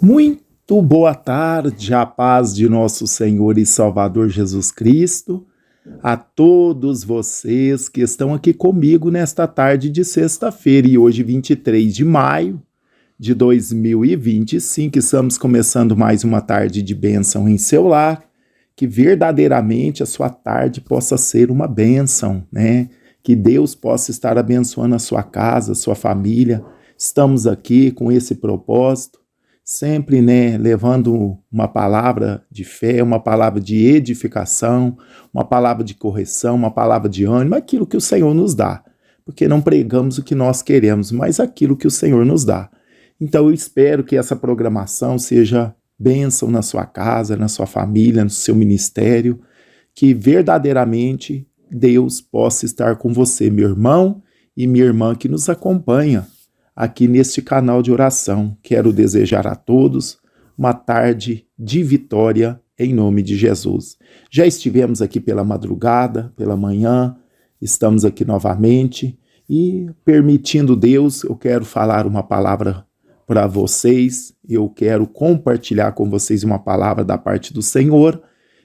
Muito boa tarde, a paz de nosso Senhor e Salvador Jesus Cristo, a todos vocês que estão aqui comigo nesta tarde de sexta-feira e hoje 23 de maio de 2025, estamos começando mais uma tarde de bênção em seu lar, que verdadeiramente a sua tarde possa ser uma bênção, né? Que Deus possa estar abençoando a sua casa, a sua família. Estamos aqui com esse propósito, sempre, né, levando uma palavra de fé, uma palavra de edificação, uma palavra de correção, uma palavra de ânimo, aquilo que o Senhor nos dá. Porque não pregamos o que nós queremos, mas aquilo que o Senhor nos dá. Então eu espero que essa programação seja bênção na sua casa, na sua família, no seu ministério, que verdadeiramente Deus possa estar com você, meu irmão e minha irmã que nos acompanha aqui neste canal de oração. Quero desejar a todos uma tarde de vitória em nome de Jesus. Já estivemos aqui pela madrugada, pela manhã, estamos aqui novamente e, permitindo Deus, eu quero falar uma palavra para vocês, eu quero compartilhar com vocês uma palavra da parte do Senhor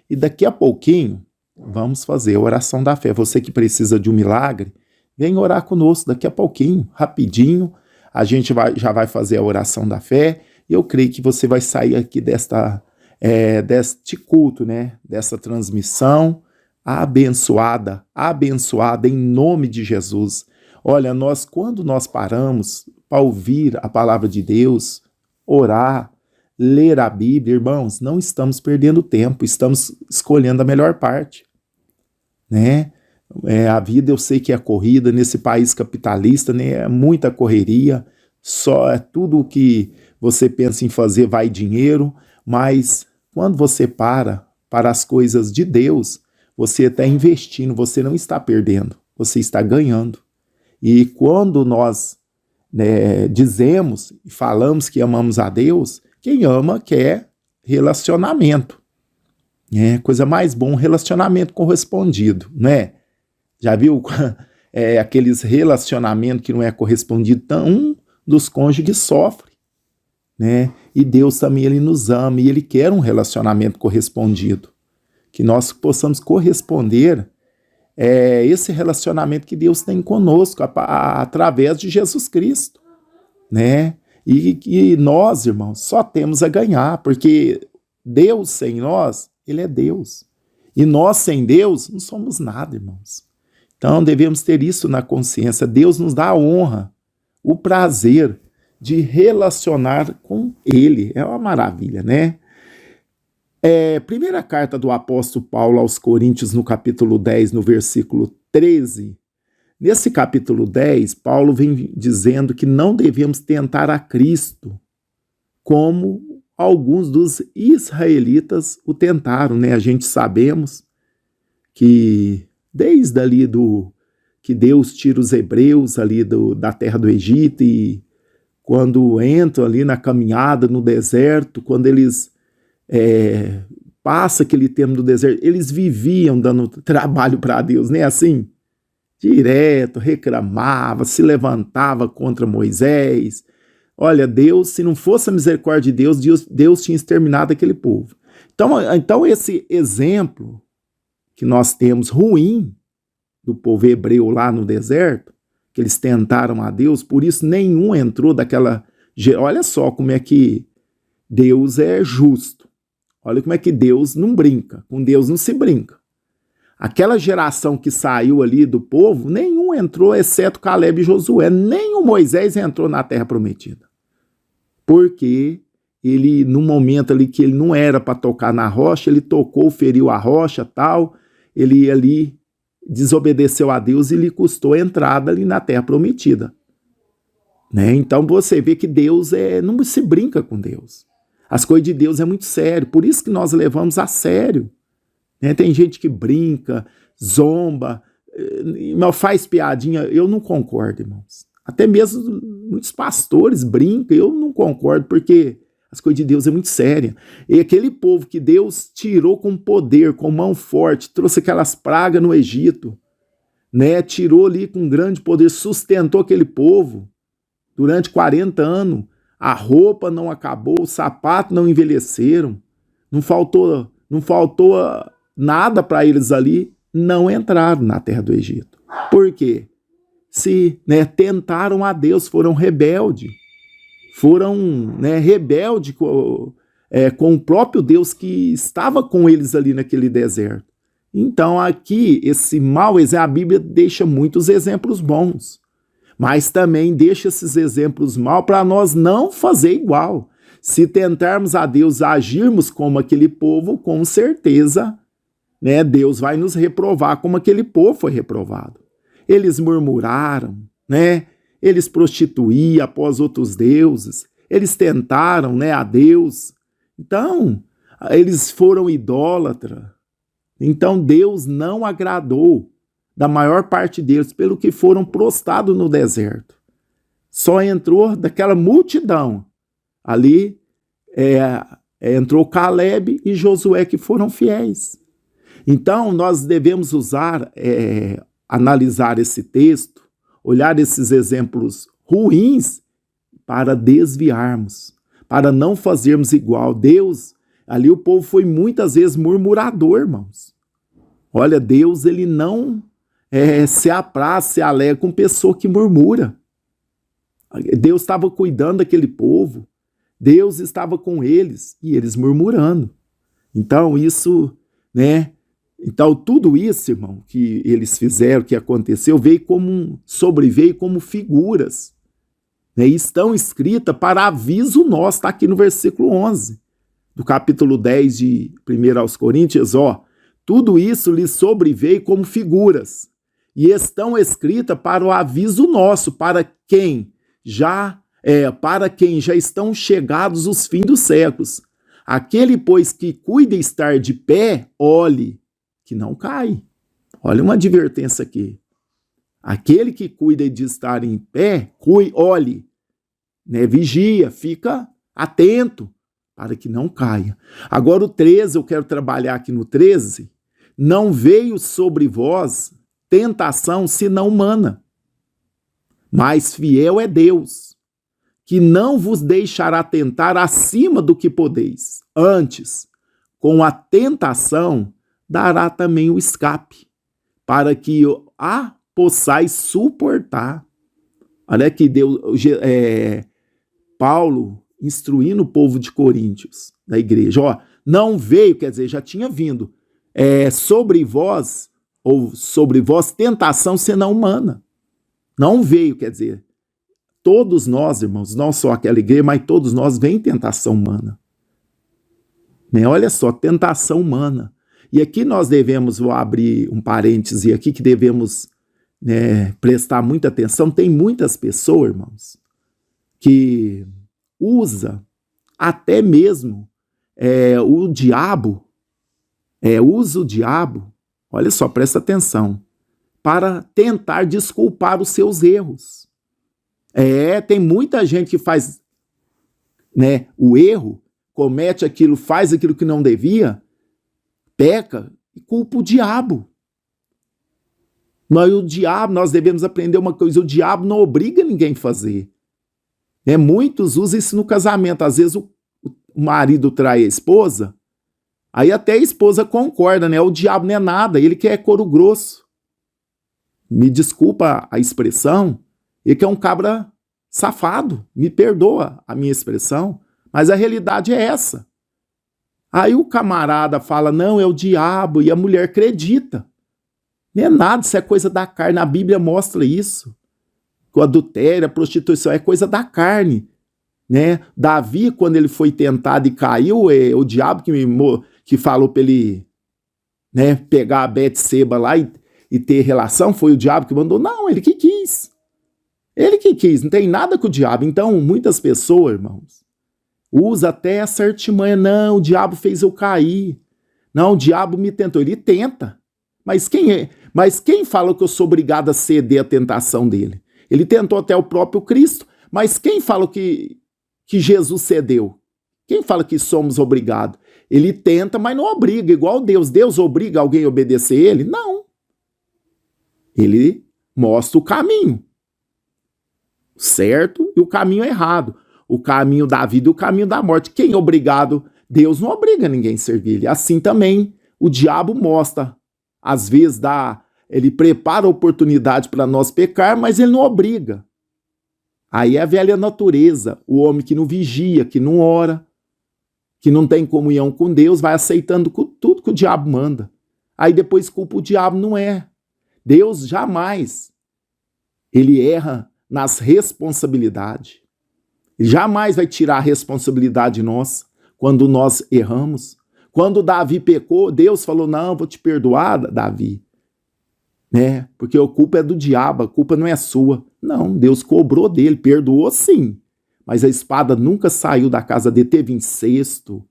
e daqui a pouquinho vamos fazer a oração da fé. Você que precisa de um milagre, vem orar conosco daqui a pouquinho, rapidinho. A gente já vai fazer a oração da fé e eu creio que você vai sair aqui deste culto, né? Dessa transmissão abençoada em nome de Jesus. Olha, quando nós paramos para ouvir a palavra de Deus, orar, ler a Bíblia, irmãos, não estamos perdendo tempo, estamos escolhendo a melhor parte, né? A vida eu sei que é corrida, nesse país capitalista, né, é muita correria, só é tudo o que você pensa em fazer vai dinheiro, mas quando você para as coisas de Deus, você está investindo, você não está perdendo, você está ganhando. E quando nós, né, dizemos e falamos que amamos a Deus, quem ama quer relacionamento, né? Coisa mais bom, relacionamento correspondido, né? Já viu aqueles relacionamentos que não é correspondido? Então, um dos cônjuges sofre, né? E Deus também, Ele nos ama e Ele quer um relacionamento correspondido. Que nós possamos corresponder esse relacionamento que Deus tem conosco através de Jesus Cristo, né? E nós, irmãos, só temos a ganhar, porque Deus sem nós, Ele é Deus. E nós sem Deus não somos nada, irmãos. Então devemos ter isso na consciência. Deus nos dá a honra, o prazer de relacionar com Ele. É uma maravilha, né? Primeira carta do apóstolo Paulo aos Coríntios, no capítulo 10, no versículo 13. Nesse capítulo 10, Paulo vem dizendo que não devemos tentar a Cristo, como alguns dos israelitas o tentaram, né? A gente sabemos que desde ali que Deus tira os hebreus ali da terra do Egito e quando entram ali na caminhada no deserto, quando eles passam aquele tempo do deserto, eles viviam dando trabalho para Deus, né? Assim, direto, reclamava, se levantava contra Moisés. Olha, Deus, se não fosse a misericórdia de Deus tinha exterminado aquele povo. Então esse exemplo que nós temos ruim do povo hebreu lá no deserto, que eles tentaram a Deus, por isso nenhum entrou daquela... Olha só como é que Deus é justo. Olha como é que Deus não brinca. Com Deus não se brinca. Aquela geração que saiu ali do povo, nenhum entrou, exceto Caleb e Josué. Nem o Moisés entrou na terra prometida. Porque ele, no momento ali que ele não era para tocar na rocha, ele tocou, feriu a rocha, tal... Ele ali desobedeceu a Deus e lhe custou a entrada ali na terra prometida, né? Então você vê que Deus não se brinca com Deus. As coisas de Deus é muito sério, por isso que nós levamos a sério, né? Tem gente que brinca, zomba, faz piadinha. Eu não concordo, irmãos. Até mesmo muitos pastores brincam, eu não concordo, porque as coisas de Deus é muito séria. E aquele povo que Deus tirou com poder, com mão forte, trouxe aquelas pragas no Egito, né? Tirou ali com grande poder, sustentou aquele povo durante 40 anos. a roupa não acabou, os sapatos não envelheceram, não faltou nada para eles ali, não entraram na terra do Egito. Por quê? Se tentaram a Deus, foram rebeldes. Foram rebeldes com o próprio Deus que estava com eles ali naquele deserto. Então aqui, esse mau exemplo, a Bíblia deixa muitos exemplos bons, mas também deixa esses exemplos maus para nós não fazer igual. Se tentarmos a Deus agirmos como aquele povo, com certeza Deus vai nos reprovar como aquele povo foi reprovado. Eles murmuraram, eles prostituíam após outros deuses, eles tentaram a Deus. Então, eles foram idólatras. Então, Deus não agradou da maior parte deles, pelo que foram prostrados no deserto. Só entrou daquela multidão. Ali entrou Caleb e Josué, que foram fiéis. Então, nós devemos analisar esse texto, olhar esses exemplos ruins para desviarmos, para não fazermos igual. Deus, ali o povo foi muitas vezes murmurador, irmãos. Olha, Deus, ele não se apraz, se alegra com pessoa que murmura. Deus estava cuidando daquele povo, Deus estava com eles e eles murmurando. Então, Então, tudo isso, irmão, que eles fizeram, que aconteceu, sobreveio como figuras. Estão escritas para aviso nosso, está aqui no versículo 11, do capítulo 10 de 1 aos Coríntios, tudo isso lhes sobreveio como figuras, e estão escritas para o aviso nosso, para quem já estão chegados os fins dos séculos. Aquele, pois, que cuida estar de pé, olhe, que não cai. Olha uma advertência aqui. Aquele que cuida de estar em pé, olhe, vigia, fica atento, para que não caia. Agora o 13, eu quero trabalhar aqui no 13. Não veio sobre vós tentação senão humana, mas fiel é Deus, que não vos deixará tentar acima do que podeis. Antes, com a tentação, dará também o escape, para que a possais suportar. Olha aqui, Paulo instruindo o povo de Coríntios, da igreja. Não veio, quer dizer, já tinha vindo, sobre vós tentação senão humana. Não veio, quer dizer, todos nós, irmãos, não só aquela igreja, mas todos nós, vem tentação humana. Olha só, tentação humana. E aqui nós devemos, vou abrir um parêntese aqui, que devemos prestar muita atenção. Tem muitas pessoas, irmãos, que usa até mesmo o diabo, usa o diabo, olha só, presta atenção, para tentar desculpar os seus erros. Tem muita gente que faz o erro, comete aquilo, faz aquilo que não devia, peca e culpa o diabo. Mas o diabo, nós devemos aprender uma coisa, o diabo não obriga ninguém a fazer. Muitos usam isso no casamento. Às vezes o marido trai a esposa, aí até a esposa concorda, o diabo não é nada, ele que é couro grosso. Me desculpa a expressão, ele que é um cabra safado, me perdoa a minha expressão, mas a realidade é essa. Aí o camarada fala, não, é o diabo, e a mulher acredita. Não é nada, isso é coisa da carne, a Bíblia mostra isso. O adultério, a prostituição é coisa da carne. Davi, quando ele foi tentado e caiu, o diabo que falou para ele pegar a Betseba lá e ter relação, foi o diabo que mandou? Não, ele que quis. Ele que quis, não tem nada com o diabo. Então, muitas pessoas, irmãos, usam até essa artimanha. Não, o diabo fez eu cair. Não, o diabo me tentou. Ele tenta. Mas quem fala que eu sou obrigado a ceder à tentação dele? Ele tentou até o próprio Cristo, mas quem fala que Jesus cedeu? Quem fala que somos obrigados? Ele tenta, mas não obriga, igual Deus. Deus obriga alguém a obedecer ele? Não. Ele mostra o caminho certo e o caminho errado. o caminho da vida e o caminho da morte. Quem é obrigado? Deus não obriga ninguém a servir ele. Assim também o diabo mostra. Às vezes ele prepara a oportunidade para nós pecar, mas ele não obriga. Aí é a velha natureza, o homem que não vigia, que não ora, que não tem comunhão com Deus, vai aceitando tudo que o diabo manda. Aí depois culpa o diabo, não é. Deus jamais, ele erra nas responsabilidades. Ele jamais vai tirar a responsabilidade de nós quando nós erramos. Quando Davi pecou, Deus falou, não, vou te perdoar, Davi. Né? Porque a culpa é do diabo, a culpa não é sua. Não, Deus cobrou dele, perdoou sim. Mas a espada nunca saiu da casa dele, teve incesto.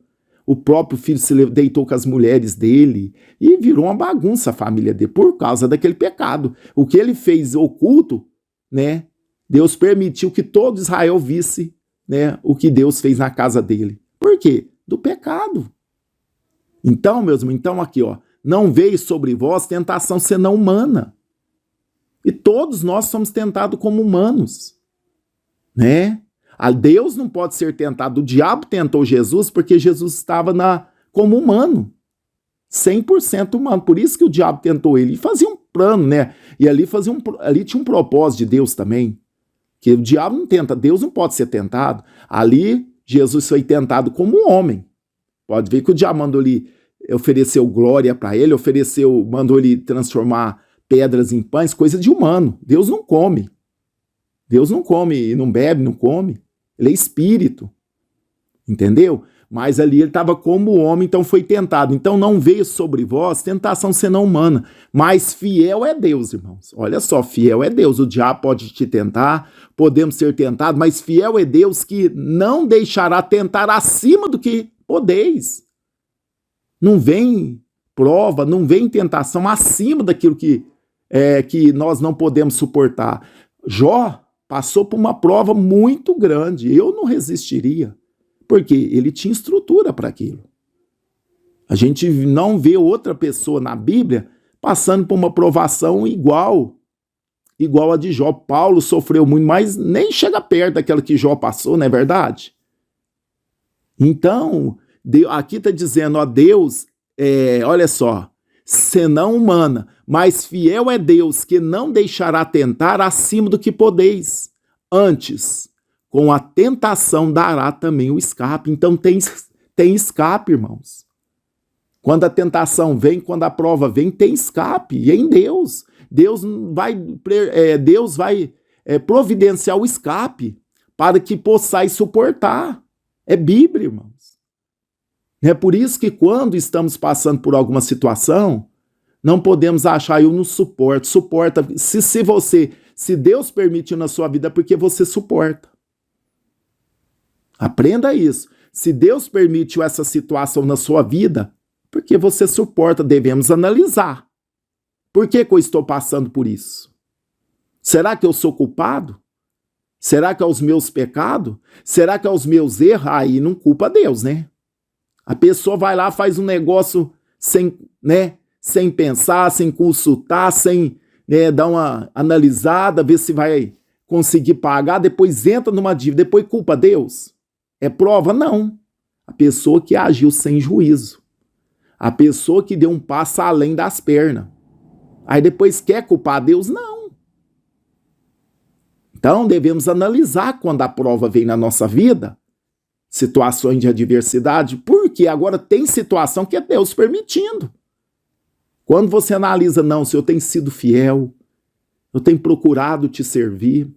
O próprio filho se deitou com as mulheres dele e virou uma bagunça a família dele por causa daquele pecado. O que ele fez oculto, né? Deus permitiu que todo Israel visse, né, o que Deus fez na casa dele. Por quê? Do pecado. Então, meus irmãos, aqui, ó, não veio sobre vós tentação senão humana. E todos nós somos tentados como humanos, né? A Deus não pode ser tentado. O diabo tentou Jesus porque Jesus estava como humano, 100% humano. Por isso que o diabo tentou ele. E fazia um plano, né? E ali tinha um propósito de Deus também. Que o diabo não tenta, Deus não pode ser tentado. Ali, Jesus foi tentado como um homem. Pode ver que o diabo mandou ele, ofereceu glória para ele, mandou ele transformar pedras em pães, coisa de humano. Deus não come. Deus não come, não bebe, não come. Ele é espírito. Entendeu? Mas ali ele estava como homem, então foi tentado. Então não veio sobre vós tentação senão humana. Mas fiel é Deus, irmãos. Olha só, fiel é Deus. O diabo pode te tentar, podemos ser tentados, mas fiel é Deus que não deixará tentar acima do que podeis. Não vem prova, não vem tentação acima daquilo que nós não podemos suportar. Jó passou por uma prova muito grande. Eu não resistiria. Porque ele tinha estrutura para aquilo. A gente não vê outra pessoa na Bíblia passando por uma provação igual a de Jó. Paulo sofreu muito, mas nem chega perto daquela que Jó passou, não é verdade? Então, aqui está dizendo, ó, Deus, olha só, senão humana, mas fiel é Deus, que não deixará tentar acima do que podeis. Antes, com a tentação dará também o escape. Então tem escape, irmãos. Quando a tentação vem, quando a prova vem, tem escape. E é em Deus. Deus vai providenciar o escape para que possais suportar. É Bíblia, irmãos. É por isso que quando estamos passando por alguma situação, não podemos achar, eu não suporto. Suporta. Se Deus permite na sua vida, é porque você suporta. Aprenda isso. Se Deus permitiu essa situação na sua vida, porque você suporta, devemos analisar. Por que eu estou passando por isso? Será que eu sou culpado? Será que é os meus pecados? Será que é os meus erros? Aí não culpa Deus, né? A pessoa vai lá, faz um negócio sem pensar, sem consultar, sem dar uma analisada, ver se vai conseguir pagar, depois entra numa dívida, depois culpa Deus. É prova? Não. A pessoa que agiu sem juízo. A pessoa que deu um passo além das pernas. Aí depois quer culpar Deus? Não. Então devemos analisar quando a prova vem na nossa vida, situações de adversidade, porque agora tem situação que é Deus permitindo. Quando você analisa, não, se eu tenho sido fiel, eu tenho procurado te servir,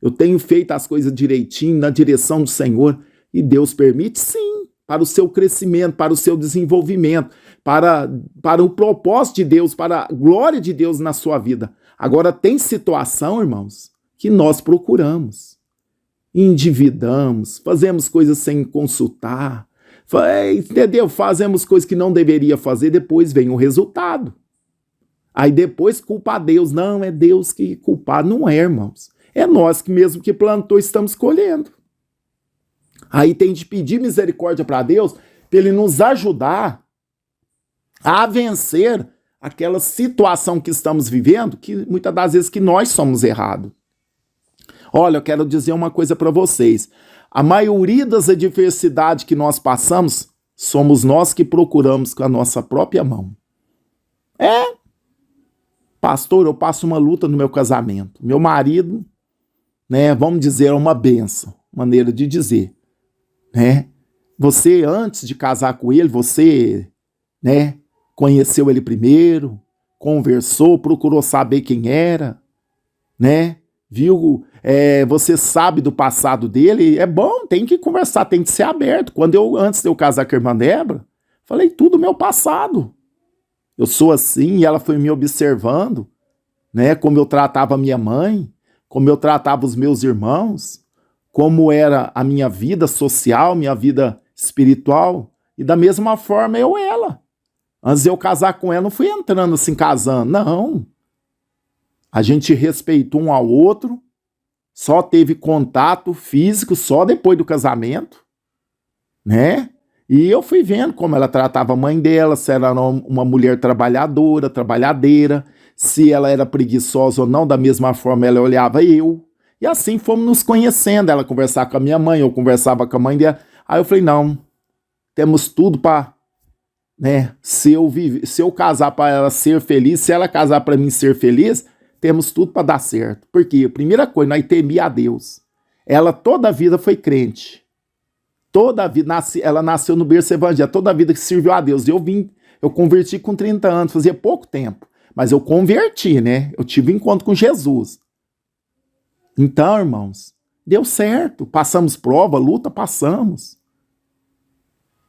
eu tenho feito as coisas direitinho, na direção do Senhor, e Deus permite, sim, para o seu crescimento, para o seu desenvolvimento, para o propósito de Deus, para a glória de Deus na sua vida. Agora, tem situação, irmãos, que nós procuramos, endividamos, fazemos coisas sem consultar, entendeu? Fazemos coisas que não deveria fazer, depois vem o resultado. Aí depois culpa a Deus. Não, é Deus que culpar. Não é, irmãos. É nós que mesmo que plantou estamos colhendo. Aí tem de pedir misericórdia para Deus, para Ele nos ajudar a vencer aquela situação que estamos vivendo, que muitas das vezes que nós somos errados. Olha, eu quero dizer uma coisa para vocês. A maioria das adversidades que nós passamos, somos nós que procuramos com a nossa própria mão. Pastor, eu passo uma luta no meu casamento. Meu marido, né, vamos dizer, é uma bênção, maneira de dizer, né? Você, antes de casar com ele, você, né, conheceu ele primeiro, conversou, procurou saber quem era, né? Viu, você sabe do passado dele, é bom, tem que conversar, tem que ser aberto. Antes de eu casar com a irmã Débora, falei tudo do meu passado. Eu sou assim, e ela foi me observando, né? Como eu tratava a minha mãe, como eu tratava os meus irmãos, como era a minha vida social, minha vida espiritual, e da mesma forma ela. Antes de eu casar com ela, não fui entrando assim, casando, não. A gente respeitou um ao outro, só teve contato físico só depois do casamento, né? E eu fui vendo como ela tratava a mãe dela, se ela era uma mulher trabalhadeira, se ela era preguiçosa ou não, da mesma forma ela olhava eu. E assim fomos nos conhecendo, ela conversava com a minha mãe, eu conversava com a mãe dela. Aí eu falei, não, temos tudo para, né, se eu casar para ela ser feliz, se ela casar para mim ser feliz, temos tudo para dar certo. Porque, primeira coisa, nós temíamos a Deus. Ela toda a vida foi crente. Toda a vida, ela nasceu no berço evangélico, toda a vida que serviu a Deus. Eu converti com 30 anos, fazia pouco tempo. Mas eu converti, né? Eu tive um encontro com Jesus. Então, irmãos, deu certo. Passamos prova, luta, passamos.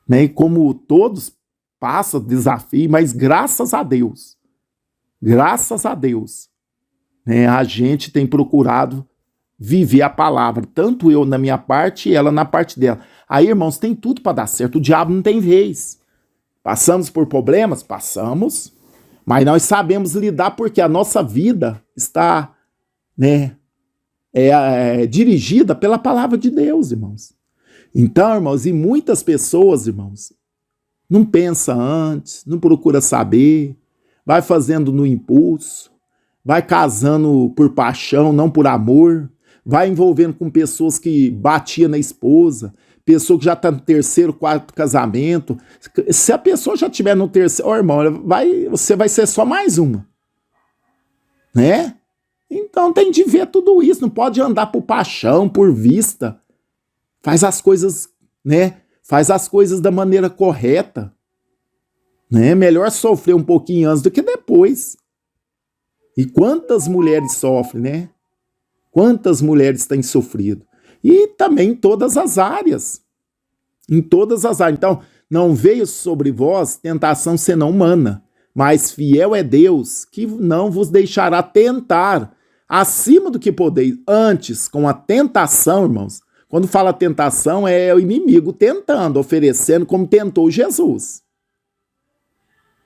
Né? E como todos passam desafio, mas graças a Deus, né, a gente tem procurado viver a palavra, tanto eu na minha parte e ela na parte dela. Aí, irmãos, tem tudo para dar certo, o diabo não tem vez. Passamos por problemas? Passamos, mas nós sabemos lidar porque a nossa vida está, né, dirigida pela palavra de Deus, irmãos. Então, irmãos, e muitas pessoas, irmãos, não pensa antes, não procura saber, vai fazendo no impulso, vai casando por paixão, não por amor, vai envolvendo com pessoas que batiam na esposa, pessoa que já está no terceiro, quarto casamento. Se a pessoa já estiver no terceiro, irmão, você vai ser só mais uma, né? Então tem de ver tudo isso, não pode andar por paixão, por vista. Faz as coisas, né? Faz as coisas da maneira correta, né? Melhor sofrer um pouquinho antes do que depois. E quantas mulheres sofrem, né? Quantas mulheres têm sofrido? E também em todas as áreas. Em todas as áreas. Então, não veio sobre vós tentação senão humana, mas fiel é Deus, que não vos deixará tentar acima do que podeis. Antes, com a tentação, irmãos, quando fala tentação, é o inimigo tentando, oferecendo, como tentou Jesus,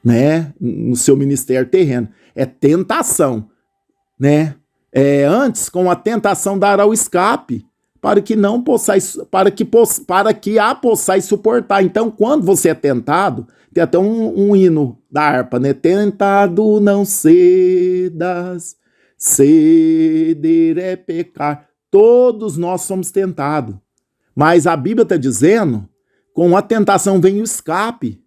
né? No seu ministério terreno. É tentação, né? Antes, com a tentação dará o escape, para que não possais, para que a possais suportar. Então, quando você é tentado, tem até um hino da harpa, né? Tentado não cedas, ceder é pecar. Todos nós somos tentados. Mas a Bíblia está dizendo, com a tentação vem o escape,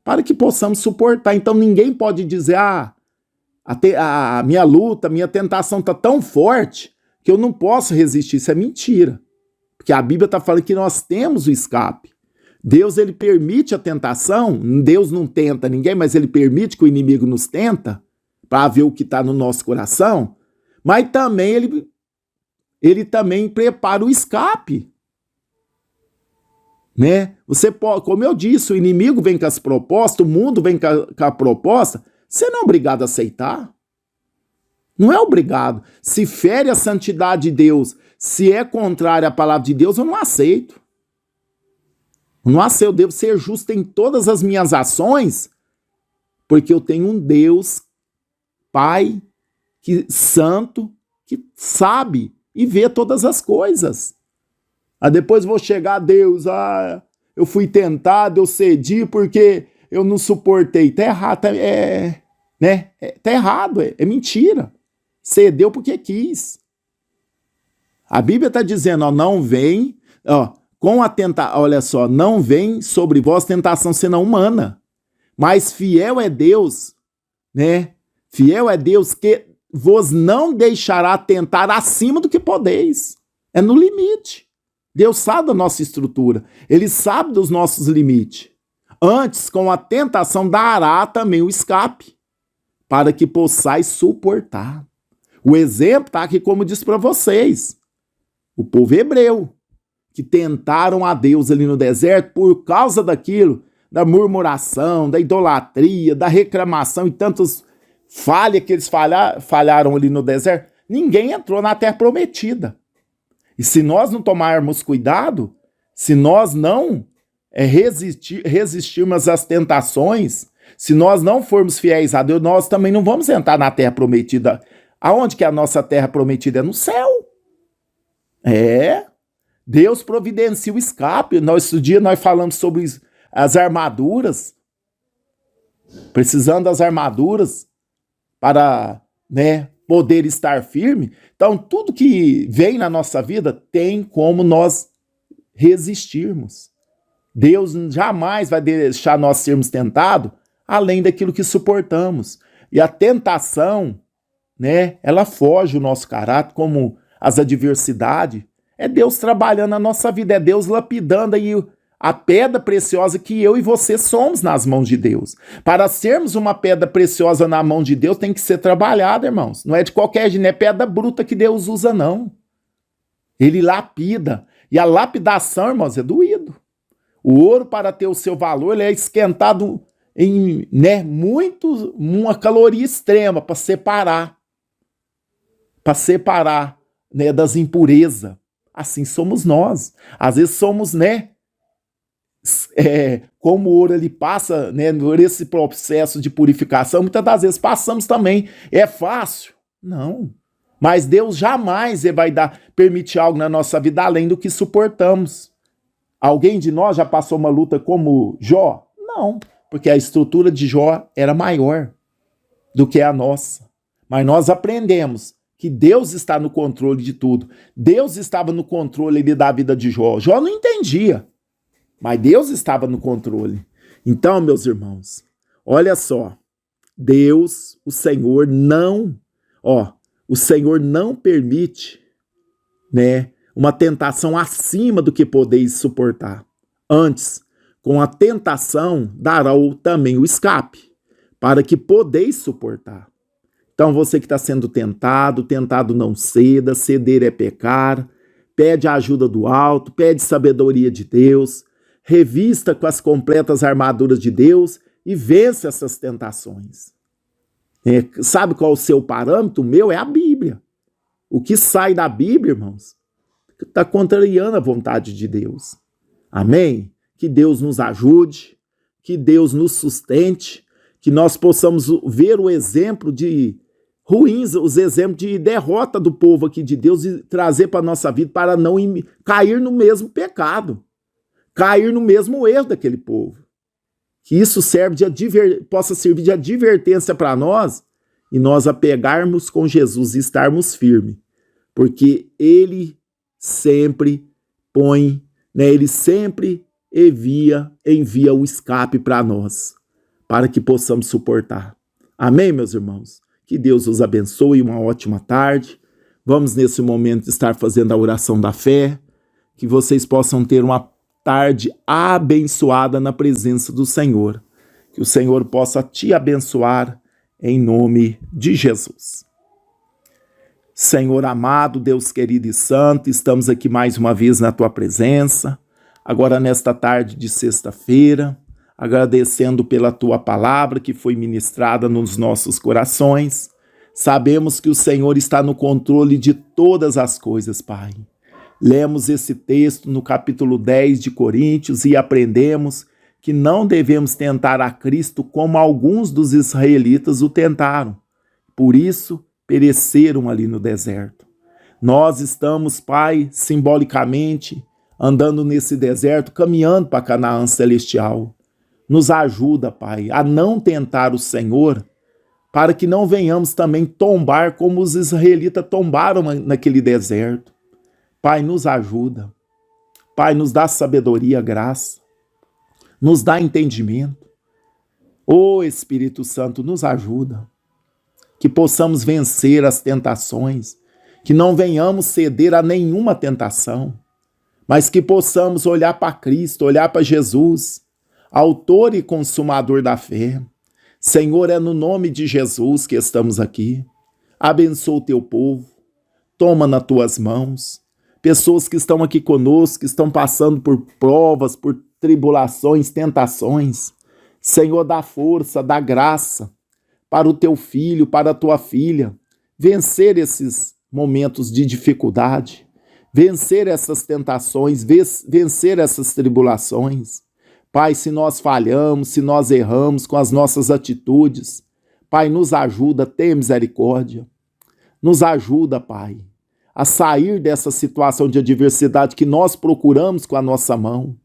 para que possamos suportar. Então, ninguém pode dizer, a minha luta, a minha tentação está tão forte que eu não posso resistir. Isso é mentira. Porque a Bíblia está falando que nós temos o escape. Deus, ele permite a tentação. Deus não tenta ninguém, mas ele permite que o inimigo nos tenta para ver o que está no nosso coração. Mas também ele também prepara o escape. Né? Você pode, como eu disse, o inimigo vem com as propostas, o mundo vem com a proposta. Você não é obrigado a aceitar. Não é obrigado. Se fere a santidade de Deus, se é contrário à palavra de Deus, eu não aceito. Eu não aceito. Eu devo ser justo em todas as minhas ações, porque eu tenho um Deus, Pai, santo, que sabe e vê todas as coisas. Aí depois vou chegar a Deus, eu fui tentado, eu cedi porque eu não suportei. Tá errado, né? Tá errado, é mentira. Cedeu porque quis. A Bíblia está dizendo, ó, não vem, Ó, olha só, não vem sobre vós tentação senão humana, mas fiel é Deus, né? Fiel é Deus que vos não deixará tentar acima do que podeis. É no limite. Deus sabe da nossa estrutura, Ele sabe dos nossos limites. Antes, com a tentação, dará também o escape, para que possais suportar. O exemplo está aqui, como disse para vocês, o povo hebreu, que tentaram a Deus ali no deserto por causa daquilo, da murmuração, da idolatria, da reclamação e tantas falhas que eles falharam ali no deserto. Ninguém entrou na terra prometida. E se nós não tomarmos cuidado, se nós não resistirmos às tentações, se nós não formos fiéis a Deus, nós também não vamos entrar na terra prometida. Aonde que é a nossa terra prometida? É no céu. Deus providencia o escape. Esse dia nós falamos sobre as armaduras, precisando das armaduras para, poder estar firme. Então, tudo que vem na nossa vida tem como nós resistirmos. Deus jamais vai deixar nós sermos tentados além daquilo que suportamos. E a tentação, ela foge o nosso caráter, como as adversidades. É Deus trabalhando na nossa vida, é Deus lapidando aí a pedra preciosa que eu e você somos nas mãos de Deus. Para sermos uma pedra preciosa na mão de Deus, tem que ser trabalhada, irmãos. Não é de qualquer jeito, não é pedra bruta que Deus usa, não. Ele lapida. E a lapidação, irmãos, é doído. O ouro, para ter o seu valor, ele é esquentado em uma caloria extrema para separar. Das impurezas. Assim somos nós. Às vezes somos, como o ouro ele passa, por esse processo de purificação, muitas das vezes passamos também. É fácil? Não. Mas Deus jamais vai permitir algo na nossa vida além do que suportamos. Alguém de nós já passou uma luta como Jó? Não, porque a estrutura de Jó era maior do que a nossa. Mas nós aprendemos que Deus está no controle de tudo. Deus estava no controle da vida de Jó. Jó não entendia, mas Deus estava no controle. Então, meus irmãos, olha só, Deus, o Senhor não permite, uma tentação acima do que podeis suportar. Antes, com a tentação, dará também o escape, para que podeis suportar. Então, você que está sendo tentado não ceda, ceder é pecar, pede a ajuda do alto, pede sabedoria de Deus, revista com as completas armaduras de Deus e vence essas tentações. Sabe qual é o seu parâmetro? O meu é a Bíblia. O que sai da Bíblia, irmãos, está contrariando a vontade de Deus. Amém? Que Deus nos ajude, que Deus nos sustente, que nós possamos ver o exemplo de ruins, os exemplos de derrota do povo aqui de Deus e trazer para a nossa vida para não cair no mesmo pecado, cair no mesmo erro daquele povo. Que isso possa servir de advertência para nós e nós apegarmos com Jesus e estarmos firmes, porque Ele sempre Ele sempre envia o escape para nós, para que possamos suportar. Amém, meus irmãos? Que Deus os abençoe, uma ótima tarde. Vamos nesse momento estar fazendo a oração da fé, que vocês possam ter uma tarde abençoada na presença do Senhor. Que o Senhor possa te abençoar em nome de Jesus. Senhor amado, Deus querido e santo, estamos aqui mais uma vez na tua presença, agora nesta tarde de sexta-feira, agradecendo pela tua palavra que foi ministrada nos nossos corações. Sabemos que o Senhor está no controle de todas as coisas, Pai. Lemos esse texto no capítulo 10 de Coríntios e aprendemos que não devemos tentar a Cristo como alguns dos israelitas o tentaram. Por isso, pereceram ali no deserto. Nós estamos, Pai, simbolicamente, andando nesse deserto, caminhando para Canaã celestial. Nos ajuda, Pai, a não tentar o Senhor, para que não venhamos também tombar como os israelitas tombaram naquele deserto. Pai, nos ajuda. Pai, nos dá sabedoria, graça, nos dá entendimento. Ô Espírito Santo, nos ajuda, que possamos vencer as tentações, que não venhamos ceder a nenhuma tentação, mas que possamos olhar para Cristo, olhar para Jesus, autor e consumador da fé. Senhor, é no nome de Jesus que estamos aqui. Abençoa o teu povo, toma nas tuas mãos. Pessoas que estão aqui conosco, que estão passando por provas, por tribulações, tentações. Senhor, dá força, dá graça para o teu filho, para a tua filha, vencer esses momentos de dificuldade, vencer essas tentações, vencer essas tribulações. Pai, se nós falhamos, se nós erramos com as nossas atitudes, Pai, nos ajuda, tenha misericórdia. Nos ajuda, Pai, a sair dessa situação de adversidade que nós procuramos com a nossa mão,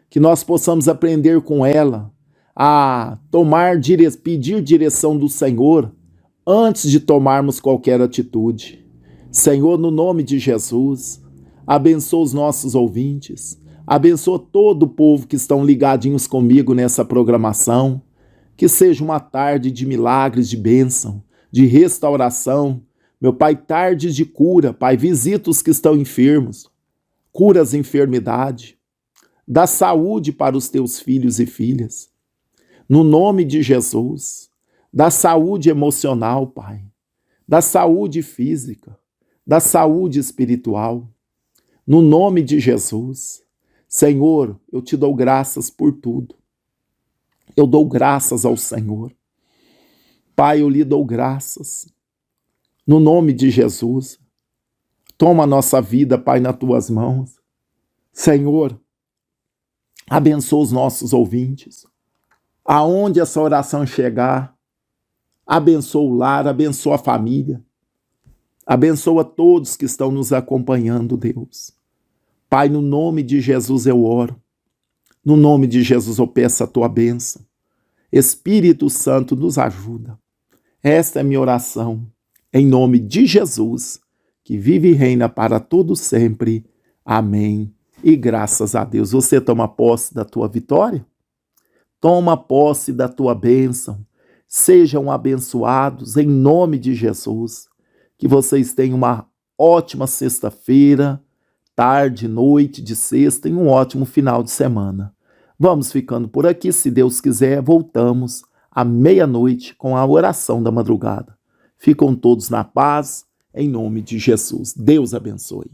que nós possamos aprender com ela a pedir direção do Senhor antes de tomarmos qualquer atitude. Senhor, no nome de Jesus, abençoa os nossos ouvintes, abençoa todo o povo que estão ligadinhos comigo nessa programação, que seja uma tarde de milagres, de bênção, de restauração. Meu Pai, tardes de cura, Pai, visita os que estão enfermos, cura as enfermidades, dá saúde para os teus filhos e filhas. No nome de Jesus, dá saúde emocional, Pai, dá saúde física, dá saúde espiritual. No nome de Jesus, Senhor, eu te dou graças por tudo. Eu dou graças ao Senhor. Pai, eu lhe dou graças. No nome de Jesus, toma a nossa vida, Pai, nas tuas mãos. Senhor, abençoa os nossos ouvintes. Aonde essa oração chegar, abençoa o lar, abençoa a família. Abençoa todos que estão nos acompanhando, Deus. Pai, no nome de Jesus eu oro. No nome de Jesus eu peço a tua bênção. Espírito Santo, nos ajuda. Esta é minha oração. Em nome de Jesus, que vive e reina para todo sempre. Amém. E graças a Deus. Você toma posse da tua vitória? Toma posse da tua bênção. Sejam abençoados em nome de Jesus. Que vocês tenham uma ótima sexta-feira, tarde, noite de sexta e um ótimo final de semana. Vamos ficando por aqui. Se Deus quiser, voltamos à meia-noite com a oração da madrugada. Ficam todos na paz, em nome de Jesus. Deus abençoe.